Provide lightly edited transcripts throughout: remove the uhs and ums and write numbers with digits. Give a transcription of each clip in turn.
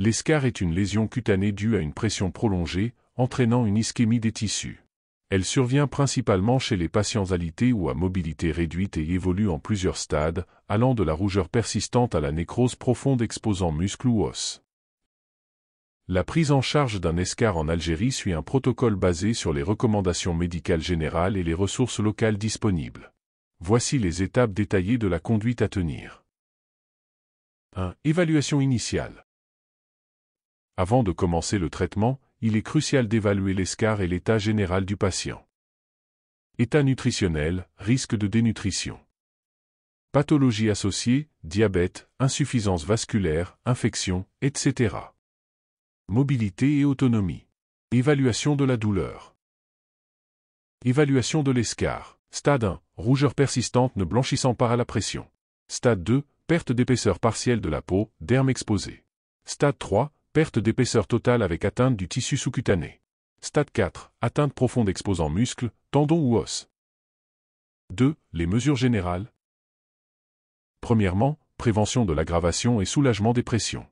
L'escar est une lésion cutanée due à une pression prolongée, entraînant une ischémie des tissus. Elle survient principalement chez les patients alités ou à mobilité réduite et évolue en plusieurs stades, allant de la rougeur persistante à la nécrose profonde exposant muscles ou os. La prise en charge d'un escar en Algérie suit un protocole basé sur les recommandations médicales générales et les ressources locales disponibles. Voici les étapes détaillées de la conduite à tenir. 1. Évaluation initiale. Avant de commencer le traitement, il est crucial d'évaluer l'escar et l'état général du patient. État nutritionnel, risque de dénutrition. Pathologie associée, diabète, insuffisance vasculaire, infection, etc. Mobilité et autonomie. Évaluation de la douleur. Évaluation de l'escar. Stade 1. Rougeur persistante ne blanchissant pas à la pression. Stade 2. Perte d'épaisseur partielle de la peau, derme exposé. Stade 3. Perte d'épaisseur totale avec atteinte du tissu sous-cutané. Stade 4. Atteinte profonde exposant muscles, tendons ou os. 2. Les mesures générales. Premièrement, prévention de l'aggravation et soulagement des pressions.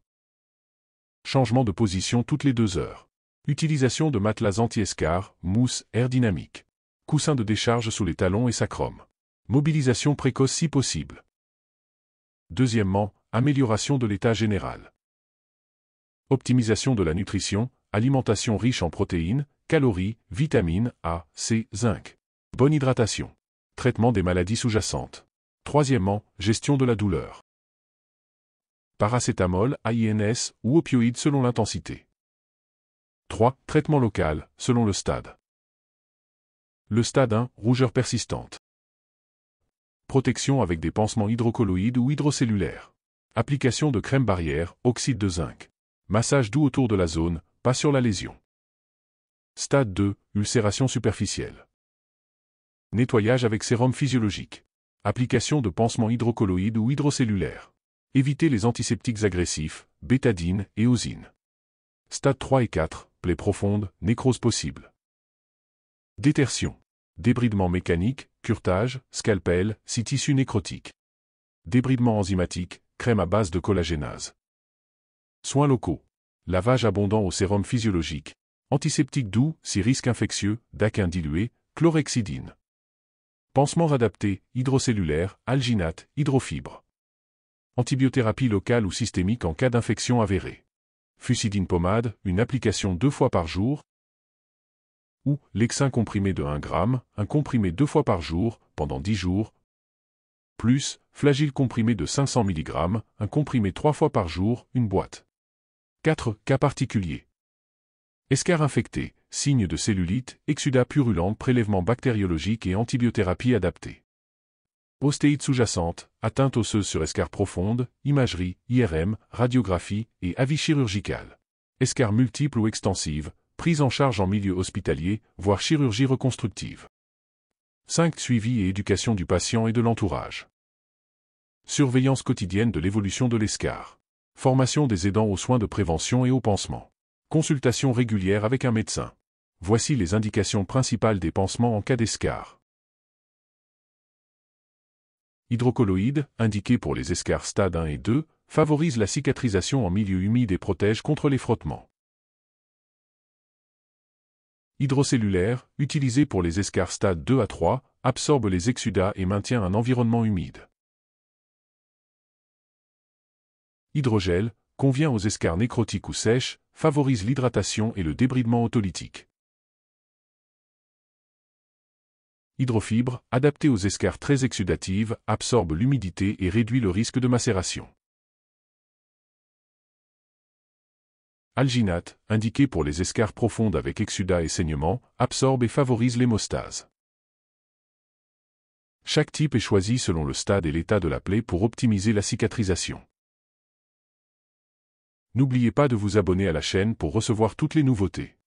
Changement de position toutes les 2 heures. Utilisation de matelas anti-escar, mousse, air dynamique. Coussin de décharge sous les talons et sacrum. Mobilisation précoce si possible. Deuxièmement, amélioration de l'état général. Optimisation de la nutrition, alimentation riche en protéines, calories, vitamines A, C, zinc. Bonne hydratation. Traitement des maladies sous-jacentes. Troisièmement, gestion de la douleur. Paracétamol, AINS ou opioïdes selon l'intensité. 3. Traitement local, selon le stade. Le stade 1, rougeur persistante. Protection avec des pansements hydrocolloïdes ou hydrocellulaires. Application de crème barrière, oxyde de zinc. Massage doux autour de la zone, pas sur la lésion. Stade 2, ulcération superficielle. Nettoyage avec sérum physiologique. Application de pansements hydrocolloïdes ou hydrocellulaires. Évitez les antiseptiques agressifs, bétadine et eosine. Stade 3 et 4, plaie profonde, nécrose possible. Détertion. Débridement mécanique, curetage, scalpel, si tissu nécrotique. Débridement enzymatique, crème à base de collagénase. Soins locaux. Lavage abondant au sérum physiologique. Antiseptique doux, si risque infectieux, daquin dilué, chlorhexidine. Pansements adaptés, hydrocellulaires, alginate, hydrofibre. Antibiothérapie locale ou systémique en cas d'infection avérée. Fusidine pommade, une application 2 fois par jour. Ou Lexin comprimé de 1 g, un comprimé 2 fois par jour, pendant 10 jours. Plus, Flagyl comprimé de 500 mg, un comprimé 3 fois par jour, une boîte. 4. Cas particuliers. Escar infecté, signe de cellulite, exsudat purulent, prélèvement bactériologique et antibiothérapie adaptée. Ostéite sous-jacente, atteinte osseuse sur escar profonde, imagerie, IRM, radiographie et avis chirurgical. Escar multiple ou extensive, prise en charge en milieu hospitalier, voire chirurgie reconstructive. 5. Suivi et éducation du patient et de l'entourage. Surveillance quotidienne de l'évolution de l'escar. Formation des aidants aux soins de prévention et aux pansements. Consultation régulière avec un médecin. Voici les indications principales des pansements en cas d'escar. Hydrocolloïdes, indiqués pour les escars stade 1 et 2, favorisent la cicatrisation en milieu humide et protègent contre les frottements. Hydrocellulaire, utilisé pour les escars stade 2 à 3, absorbe les exsudats et maintient un environnement humide. Hydrogel, convient aux escars nécrotiques ou sèches, favorise l'hydratation et le débridement autolytique. Hydrofibre, adapté aux escars très exsudatives, absorbe l'humidité et réduit le risque de macération. Alginate, indiqué pour les escars profondes avec exsudat et saignement, absorbe et favorise l'hémostase. Chaque type est choisi selon le stade et l'état de la plaie pour optimiser la cicatrisation. N'oubliez pas de vous abonner à la chaîne pour recevoir toutes les nouveautés.